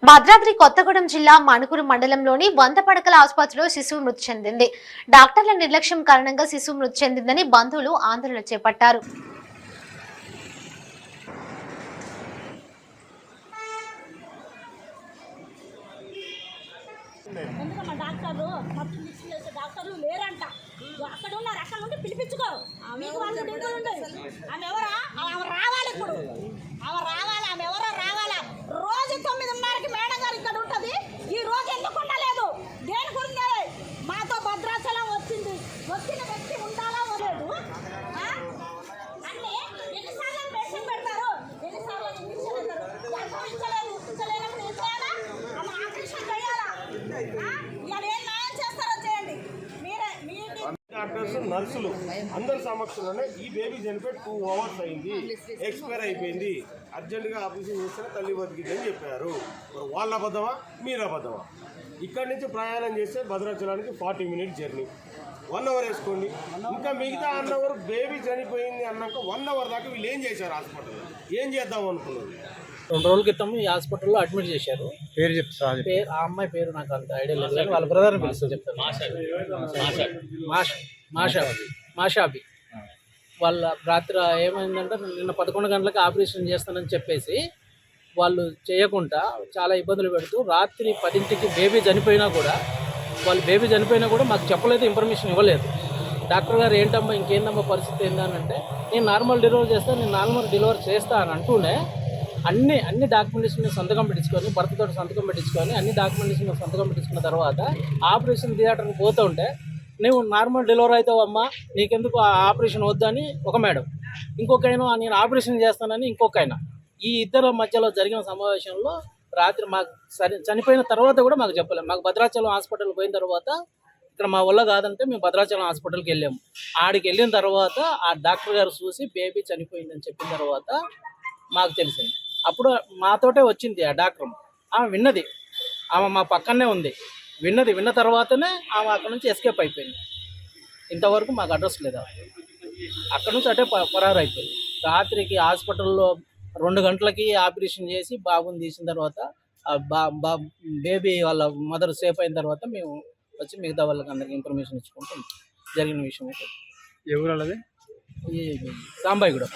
భద్రాద్రి కొత్తగూడెం జిల్లా మణుకూరు మండలంలోని 100 పడకల ఆసుపత్రిలో శిశువు మృతి చెందింది. డాక్టర్ల నిర్లక్ష్యం కారణంగా శిశువు మృతి చెందిందని బంధువులు ఆందోళన చేపట్టారు. డాక్టర్లు లేరంట, అక్కడ ఉన్నారు. అక్కడ నుండి పిలిపించుకో, మీకు వాళ్ళు ఆమె ఎవరా, ఆమె రావాలి. ఇప్పుడు ఆమె రావాలి, ఆమె ఎవరో రావాలా. రోజు 9:30కి మేడం గారు ఇక్కడ ఉంటుంది. ఈ రోజు ఎందుకు ఉండలేదు? దేని గురించి? మాతో భద్రాచలం వచ్చిన వ్యక్తి ఉండాలా లేదు? అన్నీ ఎన్నిసార్లు మెడిసిన్ పెడతారు, ఎన్నిసార్లు ఇంజక్షన్ పెడతారు. ఇచ్చలేనప్పుడు ఇచ్చేయాలా, ఆమె ఆపరేషన్ చేయాలా? ఇవాళ ఏం న్యాయం చేస్తారో చేయండి. డాక్టర్స్, నర్సులు అందరి సమక్షంలోనే ఈ బేబీ చనిపోయి 2 hours అయింది, ఎక్స్పైర్ అయిపోయింది, అర్జెంటుగా ఆపరేషన్ చేస్తే తల్లి బతికిద్దని చెప్పారు. వాళ్ళ అబద్ధమా, మీరు అబద్ధమా? ఇక్కడి నుంచి ప్రయాణం చేస్తే భద్రాచలానికి 40 minutes జర్నీ, 1 hour వేసుకోండి. ఇంకా మిగతా 1 hour బేబీ చనిపోయింది అన్నాక 1 hour దాకా వీళ్ళు ఏం చేశారు? హాస్పిటల్లో ఏం చేద్దాం అనుకున్నారు? 2 రోజుల క్రితం ఈ హాస్పిటల్లో అడ్మిట్ చేశారు. పేరు చెప్తారు. ఆ అమ్మాయి పేరు నాకు అంత ఐడియా లేదు, కానీ వాళ్ళ బ్రదర్ని పిలుస్తూ చెప్తాను. మాషాబి. వాళ్ళ రాత్రి ఏమైందంటే, నిన్న 11 గంటలకు ఆపరేషన్ చేస్తానని చెప్పేసి వాళ్ళు చేయకుండా చాలా ఇబ్బందులు పెడుతూ రాత్రి 10ంటికి బేబీ చనిపోయినా కూడా మాకు చెప్పలేదు, ఇన్ఫర్మేషన్ ఇవ్వలేదు. డాక్టర్ గారు ఏంటమ్మా ఇంకేందమ్మా పరిస్థితి ఏంటంటే, నేను నార్మల్ డెలివరీ చేస్తా అని అంటూనే అన్ని డాక్యుమెంటేషన్ సంతకం పెట్టించుకొని, భర్తతో సంతకం పెట్టించుకొని అన్ని డాక్యుమెంటేషన్ సంతకం పెట్టించుకున్న తర్వాత ఆపరేషన్ థియేటర్కి పోతుంటే, నువ్వు నార్మల్ డెలివరీ అవుతావమ్మా, నీకెందుకు ఆ ఆపరేషన్ వద్దని ఒక మేడం, ఇంకొక ఆయన నేను ఆపరేషన్ చేస్తానని ఇంకొక ఆయన. ఈ ఇద్దరు మధ్యలో జరిగిన సమావేశంలో రాత్రి మాకు చనిపోయిన తర్వాత కూడా మాకు చెప్పలేము. మాకు భద్రాచలం హాస్పిటల్ పోయిన తర్వాత ఇక్కడ మా వల్ల కాదంటే మేము భద్రాచలం హాస్పిటల్కి వెళ్ళాము. ఆడికి వెళ్ళిన తర్వాత ఆ డాక్టర్ గారు చూసి బేబీ చనిపోయిందని చెప్పిన తర్వాత మాకు తెలిసింది. అప్పుడు మాతోటే వచ్చింది ఆ డాక్టర్. ఆమె విన్నది, ఆమె మా పక్కనే ఉంది. విన్న తర్వాతనే ఆమె అక్కడ నుంచి ఎస్కేప్ అయిపోయింది. ఇంతవరకు మాకు అడ్రస్ లేదు. అక్కడ నుంచి అటే పరారు అయిపోయింది. రాత్రికి హాస్పిటల్లో 2 గంటలకి ఆపరేషన్ చేసి బాబుని తీసిన తర్వాత బేబీ వాళ్ళ మదర్ సేఫ్ అయిన తర్వాత మేము వచ్చి మిగతా వాళ్ళకి అందరికి ఇన్ఫర్మేషన్ ఇచ్చుకుంటాం. జరిగిన విషయం అయితే ఎవరు అలాగే ఈ సాంబాయి కూడా